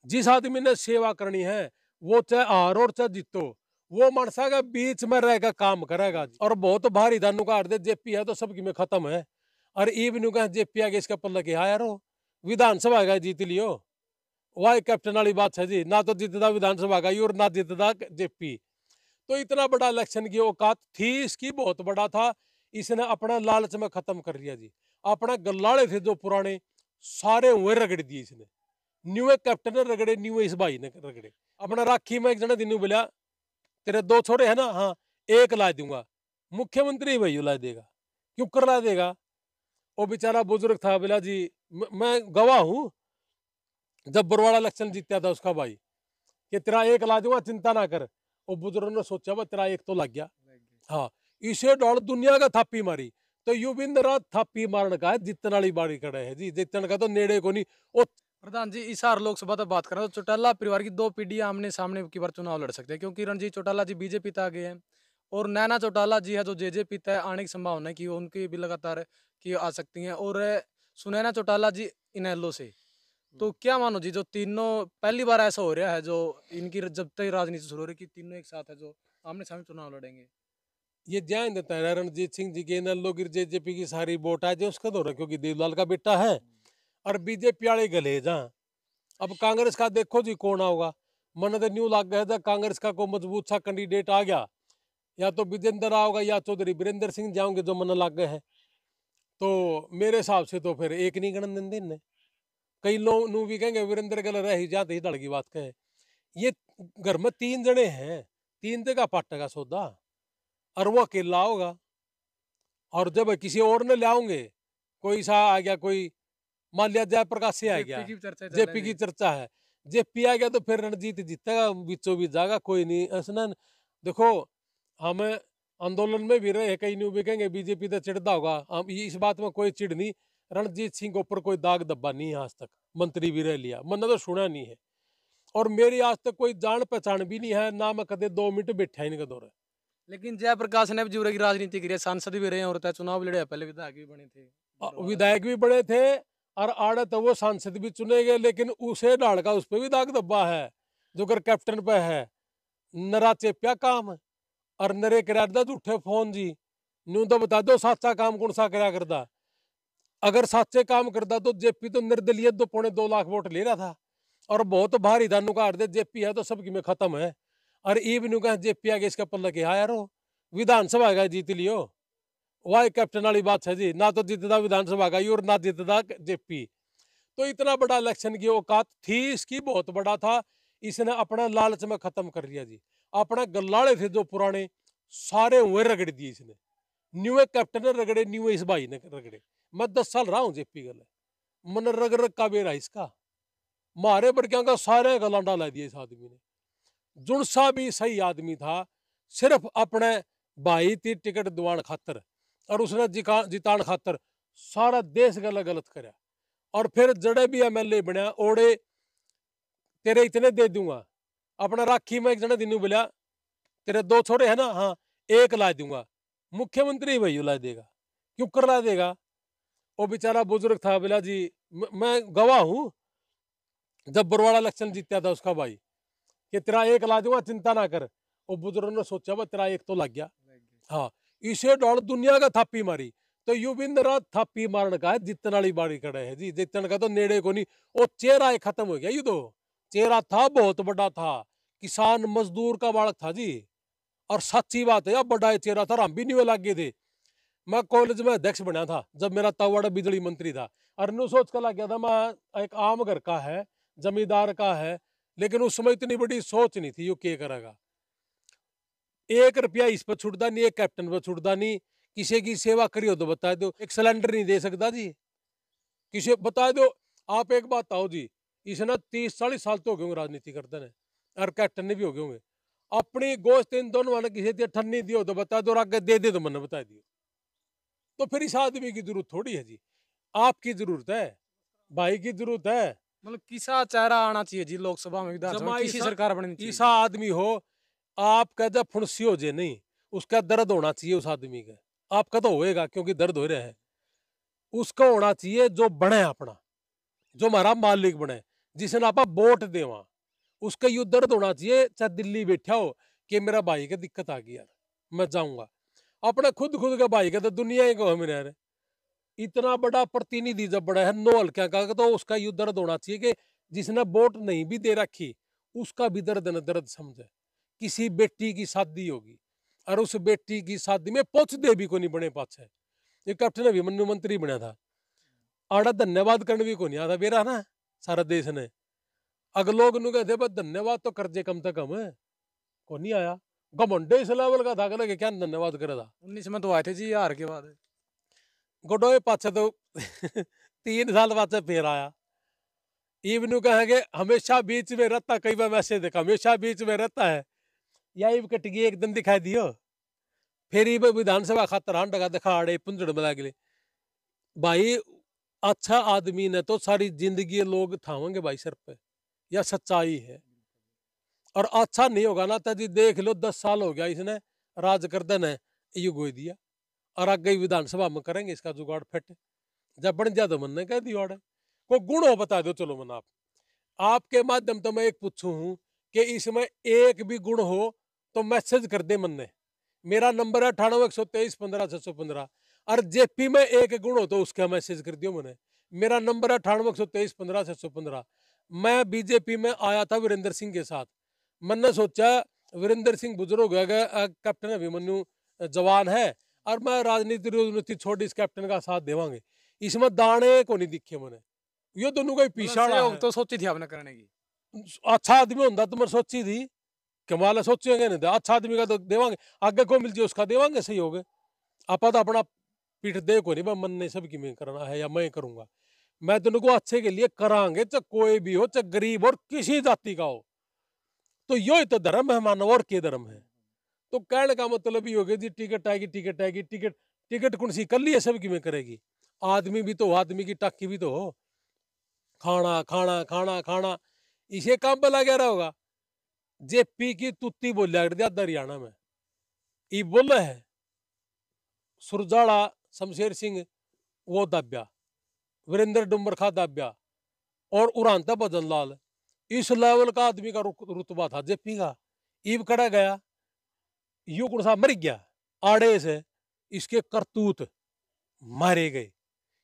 जिस आदमी ने सेवा करनी है वो चाहे हारो और चाहे जीतो, वो मनसा के बीच में रहकर काम करेगा। और बहुत भारी धानु का दे जेपी है तो सबकी में खत्म है। और इवनू का जेपी आगे इसका पल्ला के यार हो विधानसभा का जीत लियो, वही कैप्टन वाली बात है जी। ना तो जीतता विधानसभा का और ना जीतता जेपी। तो इतना बड़ा इलेक्शन की औकात थी इसकी, बहुत बड़ा था। इसने अपना लालच में खत्म कर लिया जी। अपना गल्लाड़े थे जो पुराने सारे हुए रगड़ दिए इसने। न्यू कैप्टन ने रगड़े, न्यू इस भाई ने रगड़े। अपना राखी में एक जना दिन बोला तेरे दो छोरे है ना, हाँ एक ला दूंगा। मुख्यमंत्री भाई ला देगा, क्यों कर ला देगा? वो बेचारा बुजुर्ग था, बोला जी मैं गवाह हूं, जब बरवाड़ा इलेक्शन जीता था उसका भाई, कि तेरा एक ला दूंगा चिंता ना कर। वो बुजुर्ग ने सोचा भाई तेरा एक तो लग गया। हाँ, इसे डॉल दुनिया का थापी मारी। तो युविंद्र रात थापी मारने का है, जितने वाली बारी खड़े है जी, जितने का तो नेड़े को नहीं। ओ प्रधान जी, इस बार लोकसभा तो बात कर रहे हो, तो चौटाला परिवार की दो पीढ़ियां आमने सामने की बार चुनाव लड़ सकते हैं, क्योंकि रणजीत चौटाला जी बीजेपी तक आ गए हैं और नैना चौटाला जी है जो जेजेपी तक आने की संभावना है कि उनकी भी लगातार की आ सकती हैं, और सुनैना चौटाला जी इनेलो से। तो क्या मानो जी, जो तीनों पहली बार ऐसा हो रहा है जो इनकी जब तक राजनीति शुरू हो रही है कि तीनों एक साथ है जो आमने सामने चुनाव लड़ेंगे। ये ध्यान देता है रणजीत सिंह जी के नल्लो गिर जेजेपी की सारी वोट आ जाए उसका दौरा, क्योंकि देवलाल का बेटा है और बीजेपी वाले गले जा। अब कांग्रेस का देखो जी कौन आओगा। मन तो न्यू लग गया था कांग्रेस का कोई मजबूत सा कैंडिडेट आ गया, या तो विजेंद्र आओगा या चौधरी वीरेंद्र सिंह जाओगे जो मन लग गए हैं। तो मेरे हिसाब से तो फिर एक नहीं गणन दिन दिन कई लोग नू भी कहेंगे वीरेंद्र गल रह ही जाते ही धड़ की बात कहे। ये घर में तीन जने हैं, तीन जगह पाटेगा सौदा, और वो अकेला होगा। और जब किसी और ने लाओगे, कोई सा आ गया, कोई मान लिया जयप्रकाश से आ गया, जेपी की चर्चा चल जेपी रही की है। चर्चा है, जेपी आ गया तो फिर रणजीत जीतेगा, बीचों बीच जाएगा। कोई नहीं ऐसा देखो, हम आंदोलन में भी रहे, कई न्यू भी कहेंगे बीजेपी तो चिढ़ता होगा, हम इस बात में कोई चिढ़ नहीं। रणजीत सिंह के ऊपर कोई दाग धब्बा नहीं है आज तक, मंत्री भी रह लिया, मैंने तो सुना नहीं है। और मेरी आज तक कोई जान पहचान भी नहीं है ना, मैं कदे 2 मिनट बैठा ही नहीं दौरे। लेकिन जयप्रकाश ने भी जीवरे की राजनीति करी है, सांसद भी रहे हैं और चुनाव भी लड़े हैं, पहले विधायक भी बने थे बरवाड़ा से। विधायक भी बड़े थे और आड़े तो वो सांसद भी चुने गए, लेकिन उसे डाल का उस पर भी दाग धब्बा है जो कर कैप्टन पे है। नरा चेप्या काम और नरे करा झूठे फोन जी। न्यू तो बता दो साचा काम कौन सा करा करता। अगर साचे काम करता तो जेपी तो निर्दलीय 2.25 लाख वोट ले रहा था। और बहुत भारी धानु का दे जेपी है तो सबकी में खत्म है। और इवनू का जेपी आगे इसका पल्ला के यार हो विधानसभा का जीत लियो, वही कैप्टन वाली बात है जी। ना तो जीतता विधानसभा का और ना जीतता जेपी। तो इतना बड़ा इलेक्शन की औकात थी इसकी, बहुत बड़ा था। इसने अपना लालच में खत्म कर लिया जी। अपना गल्लाड़े थे जो पुराने सारे हुए रगड़ दिए इसने। न्यू कैप्टन ने रगड़े, न्यू इस भाई ने रगड़े। मैं 10 साल रहा हूँ जेपी गल, मन रग रग का बेरा इसका। मारे बड़किया का सारे गला डाला दिया इस आदमी ने। जुड़सा भी सही आदमी था, सिर्फ अपने भाई थी टिकट दिवान खातर, और उसने जितान खातर सारा देश गला गलत कराया। और फिर जड़े भी एमएलए बनया ओड़े तेरे इतने दे दूंगा। अपना राखी में एक जने दिन बोला तेरे दो छोरे है ना, हाँ एक ला दूंगा। मुख्यमंत्री भाई ला देगा, क्यों कर ला देगा? वो बेचारा बुजुर्ग था, बोला जी मैं गवाह हूं, जब बरवाड़ा इलेक्शन जीता था उसका भाई, कि तेरा एक ला दूंगा चिंता ना कर। वो बुजुर्ग ने सोचा भाई तेरा एक तो लग गया। हाँ, इसे डॉल दुनिया का थापी मारी। तो युविंद्र रात थापी मारने का है, जितने वाली बारी खड़े है जी, जितने का तो नेड़े को नहीं। वो चेहरा खत्म हो गया। ये तो चेहरा था बहुत बड़ा था, किसान मजदूर का बालक था जी। और सच्ची बात है, बड़ा चेहरा था, हम भी नहीं लागे थे। मैं कॉलेज में अध्यक्ष बना था जब मेरा तावाड़ा बिजली मंत्री था, और नु सोच कर लग गया था मैं एक आम घर का है, जमींदार का है। लेकिन उस समय इतनी बड़ी सोच नहीं थी, यू क्या करेगा। 1 रुपया इस पर छुटता नहीं, एक कैप्टन पर छुटता नहीं। किसी की सेवा करियो तो बता दो, एक सिलेंडर नहीं दे सकता जी, किसी बता दो। आप एक बात आओ जी, इसने 30-40 साल तो हो गए राजनीति करते ने, और कैप्टन ने भी हो गए होंगे। अपनी गोश्त इन दोनों वाले किसी ठन्नी दियो तो बता दो, और आगे दे दे तो मैंने बता दियो। तो फिर इस आदमी की जरूरत थोड़ी है जी, आपकी जरूरत है, भाई की जरूरत है। मतलब किसा चेहरा आना चाहिए जी लोकसभा में, विधानसभा में, किसी सरकार बननी चाहिए ऐसा आदमी हो, आप कहते फुंसी हो जे नहीं, उसका दर्द होना चाहिए उस आदमी का। आपका तो होएगा क्योंकि दर्द हो रहा है। उसका होना चाहिए जो बने अपना, जो हमारा मालिक बने। जिसने आप वोट देवा उसका यू दर्द होना चाहिए, चाहे दिल्ली बैठा हो कि मेरा भाई का दिक्कत आ गई यार मैं जाऊंगा। अपने खुद का भाई का तो दुनिया ही को मेरे यार, इतना बड़ा प्रतिनिधि जब बड़ा है 9 हल्का का, तो उसका यू दर्द होना चाहिए कि जिसने वोट नहीं भी दे रखी उसका भी दर्द न दर्द समझे। किसी बेटी की शादी होगी और उस बेटी की शादी में पहुंच दे भी को नहीं बने पाछे। ये कैप्टन अभिमन्यु मंत्री बना था, आड़ा धन्यवाद करने भी को नहीं आता बेरा ना सारा देश ने। अगर लोग नु कहते बस धन्यवाद तो कर जे कम से कम को नहीं आया, घमंडे इस लेवल का था कि क्या धन्यवाद करे था। 19 में तो आए थे जी हार के बाद। गोडोए पाछे तो 3 साल पाछे फिर आया। इवनु कहेंगे हमेशा बीच में रहता, कई बार मैसेज देखा हमेशा बीच में रहता है, या इव कट गई एक दिन दिखाई दियो फिर इव विधानसभा खातर हां डगा दिखा आड़े पुंजड़ मिला के लिए। भाई अच्छा आदमी ने तो सारी जिंदगी लोग थावेंगे भाई सर पे, या सच्चाई है। और अच्छा नहीं होगा ना तो जी देख लो 10 साल हो गया इसने राज करते ने यू गोई दिया, और आगे विधानसभा में करेंगे इसका जुगाड़ फिट। जब बन जा तो मन ने कह दिया को गुण हो बता दो चलो मन आपके माध्यम तो मैं एक पूछूं हूं कि इसमें एक भी गुण हो तो मैसेज कर दे मन ने। मेरा नंबर है 98-123-15-615, और जेपी में एक गुण हो तो उसका मैसेज कर दियो मैंने। मेरा नंबर है 98-123-15-615। मैं बीजेपी में आया था वीरेंद्र सिंह के साथ, मैंने सोचा वीरेंद्र सिंह बुजुर्ग हो गया, कैप्टन अभिमन्यु जवान है और मैं राजनीति छोड़ इस कैप्टन का साथ देवांगे। इसमें दाने को नहीं दिखे मैंने, ये दोनों का पीछा तो सोची थी आपने करने की। अच्छा आदमी होता तो मैं सोची थी कमाल सोचेंगे नहीं, अच्छा आदमी का तो देवांगे, आगे को मिल जाए उसका देवांगे, सही हो गए। आप तो अपना पीठ दे को नहीं मन ने सबकी में करना है या मैं करूंगा। मैं तुमको अच्छे के लिए करांगे, चाहे कोई भी हो, चाहे गरीब और किसी जाति का हो, तो यो तो धर्म है मानव, और के धर्म है। तो कहने का मतलब ये हो गया जी टिकट आएगी टिकट आएगी, टिकट टिकट कौन सी कर ली सबकी में करेगी। आदमी भी तो आदमी की टाकी भी तो हो, खाना खाना खाना खाना इसे काम पे लगा रहा होगा। जेपी की तुत्ती बोलिया कर दिया हरियाणा में, ये बोल है सुरजाला शमशेर सिंह वो दाब्या, वीरेंद्र डुम्बर खा दाब्या, और उड़ानता भजन लाल, इस लेवल का आदमी का रुतबा था जेपी का। ईब कड़ा गया यू कौन सा मर गया आड़े से, इसके करतूत मारे गए।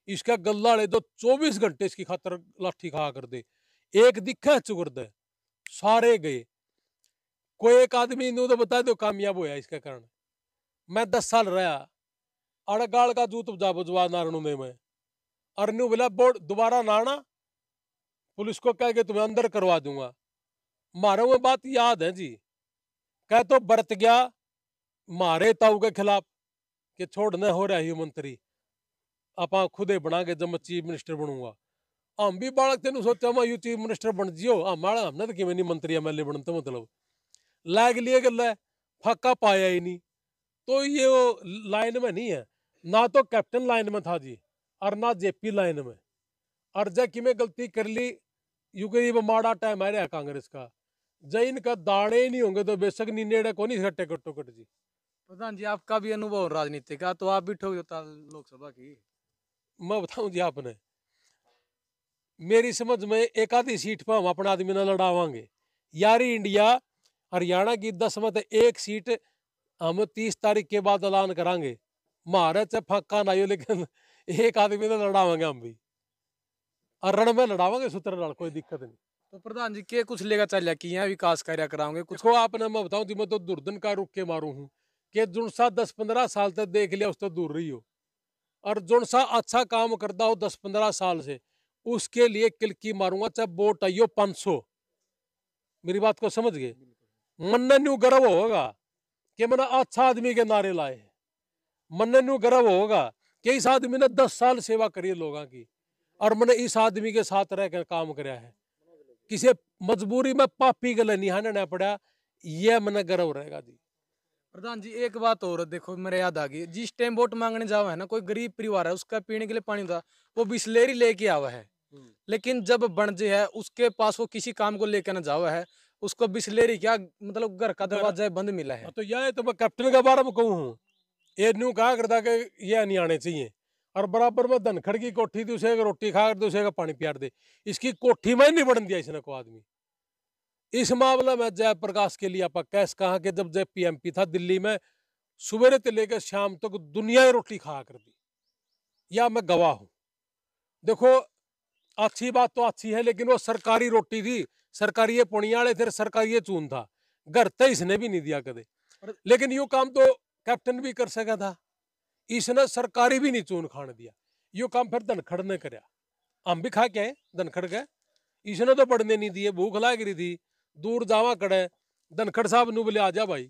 इसका गल्ला तो 24 घंटे इसकी खातर लाठी खा कर दे, एक दिखा चुकर दे सारे गए। कोई एक आदमी इन्हों तो बता दो कामयाब होया इसके कारण। मैं 10 साल रहा अड़गाड़ का जूत बुझवा नारणु में मैं, और न्यू बोला बोर्ड दोबारा ना आना, पुलिस को कह के तुम्हें अंदर करवा दूंगा। मारे वो बात याद है जी, कह तो बरत गया मारे ताऊ के खिलाफ कि छोड़ने हो रहा है मंत्री, आप खुदे बना के जब मैं चीफ मिनिस्टर बनूंगा। हम भी बालक तेन सोचा मैं यू चीफ मिनिस्टर बन जियो, हमारा हमने तो कि नहीं मंत्री एमएलए बनते, मतलब लाग लिए गल फाका पाया ही नहीं। तो ये वो लाइन में नहीं है, ना तो कैप्टन लाइन में था जी और ना जेपी लाइन में। और जब कि मैं गलती कर ली यू गरीब माड़ा टाइम आ रहा कांग्रेस का, जब इनका दाने ही नहीं होंगे तो बेशक नहीं नेड़े को नहीं सकते कट्टो कट जी। प्रधान जी आपका भी अनुभव राजनीति का, तो आप भी ठोक देता लोकसभा की। मैं बताऊं जी आपने, मेरी समझ में एक आधी सीट पर हम अपना आदमी न लड़ावांगे। यारी इंडिया हरियाणा की 10 में 1 सीट हम 30 तारीख के बाद ऐलान करांगे। महाराज से फाका ना हो, लेकिन एक आदमी ने लड़ावांगे हम भी, और रण में लड़ावांगे सूत्र लड़, कोई दिक्कत नहीं। तो प्रधान जी के कुछ लेगा चल कि यहाँ विकास कार्य कराओगे कुछ को आपने मैं बताऊं जी, मैं तो दुर्धन का रुक के मारू हूं कि जुन सा 10-15 साल तक देख लिया उस तो दूर रही हो, और जुन सा अच्छा काम करता हो 10-15 साल से उसके लिए किलकी मारूंगा, चाहे वोट आइयो 500। मेरी बात को समझ गए, मन न्यू गर्व होगा कि मैंने अच्छा आदमी के नारे लाए, मन न्यू गर्व होगा कि इस आदमी ने 10 साल सेवा करी है लोगों की, और मैंने इस आदमी के साथ रह कर काम कराया है, किसी मजबूरी में पापी गले निहाने ना पड़ा, यह मैंने गर्व रहेगा जी। प्रधान जी एक बात और देखो मेरे याद आ गई, जिस टाइम वोट मांगने जावा है ना, कोई गरीब परिवार है उसका पीने के लिए पानी था वो बिस्लेरी लेके आवा है, लेकिन जब बनजे है उसके पास वो किसी काम को लेकर ना जावा है, उसको बिस्लेरी क्या मतलब घर का दरवाजा बंद मिला है। तो यह तो मैं कैप्टन के बारे में कहूँ हूँ, ये न्यू कहा करता कि यह नहीं आने चाहिए, और बराबर में धनखड़ की कोठी थी, उसे एक रोटी खा कर दूसरे का पानी पियार दे। इसकी कोठी में नहीं बढ़न दिया इसने को आदमी। इस मामले में जयप्रकाश के लिए आप कैस कहा कि जब जय पीएमपी था दिल्ली में, सुबह से लेकर शाम तक दुनिया ही रोटी खा कर दी, या मैं गवाह हूं। देखो अच्छी बात तो अच्छी है, लेकिन वो सरकारी रोटी थी, सरकारी पुणियाड़े थे, सरकारी चून था, घर तो इसने भी नहीं दिया कदे। लेकिन यो काम तो कैप्टन भी कर सका था, इसने सरकारी भी नहीं चून खाने दिया। यो काम फिर धनखड़ ने कराया, हम भी खा के आए धनखड़ के, इसने तो पढ़ने नहीं दिए, भूख लाग रही थी, दूर जावा कड़े, धनखड़ साहब नु बोले आ जा भाई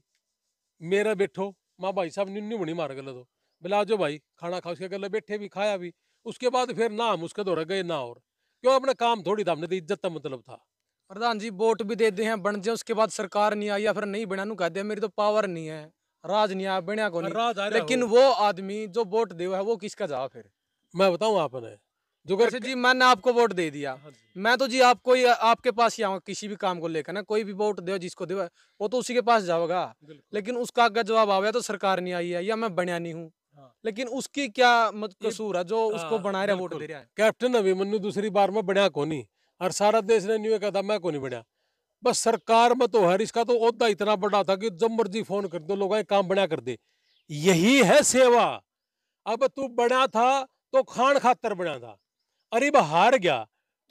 मेरा बैठो, माँ भाई साहब न्यू बनी मार गल, तो बोले आ जाओ भाई खाना खाओ, उसके गले बैठे भी खाया भी। उसके बाद फिर ना हम उसके दौरे गए ना, और क्यों अपने काम थोड़ी था, हमने तो इज्जत का मतलब था। प्रधान जी वोट भी दे दे हैं बन जाए, उसके बाद सरकार नहीं आई या फिर नहीं बना, नु कह दिया मेरी तो पावर नहीं है, राज नहीं आया, बनिया को नहीं। राज आ रहा लेकिन हो। वो आदमी जो वोट दे है वो किसका जा फिर? मैं बताऊं आपने, जो जैसे जी मैंने आपको वोट दे दिया, हाँ जी। मैं तो जी आपको आपके पास ही आऊंगा किसी भी काम को लेकर ना, कोई भी वोट दे जिसको दे वो तो उसी के पास जाओगा। लेकिन उसका अगर जवाब आया तो सरकार नहीं आई है या मैं बनया नहीं हूँ, हाँ। लेकिन उसकी क्या कसूर है जो उसको बना रहा वोट दे रहा है? कैप्टन अभिमन्यु दूसरी बार में बनया को नहीं, और सारा देश ने न्यू कहता मैं को नहीं बनया, बस सरकार में तो हर इसका तो ओहदा इतना बड़ा था कि जब मर्जी फोन कर दो लोग काम बना कर दे, यही है सेवा। अब तू बना था तो खान खातर बना था, अरे हार गया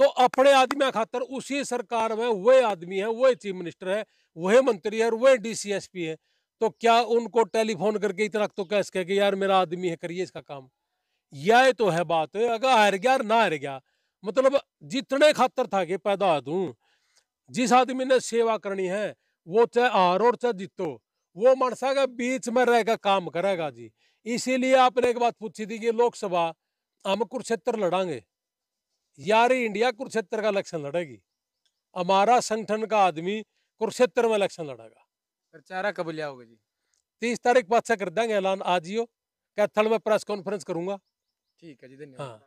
तो अपने आदमी खातर उसी सरकार में वही आदमी है, वही चीफ मिनिस्टर है, वही मंत्री है और वही डीसीएसपी है, तो क्या उनको टेलीफोन करके इतना तो कैस कह कि यार मेरा आदमी है करिए इसका काम? यह तो है बात। अगर हार गया ना हार गया, मतलब जितने खातर था कि पैदा दूं, जिस आदमी ने सेवा करनी है वो चाहे हारो और चाहे जीतो, वो मनसा के बीच में रहेगा काम करेगा जी। इसीलिए आपने एक बात पूछी थी कि लोकसभा हम कुरुक्षेत्र लड़ांगे, यार इंडिया कुरुक्षेत्र का इलेक्शन लड़ेगी, हमारा संगठन का आदमी कुरुक्षेत्र में इलेक्शन लड़ेगा। फिर चारा कब लिया होगा जी? 30 तारीख बाद से कर देंगे ऐलान, आज ही हो कैथल में प्रेस कॉन्फ्रेंस करूंगा। ठीक है जी, धन्यवाद। हाँ।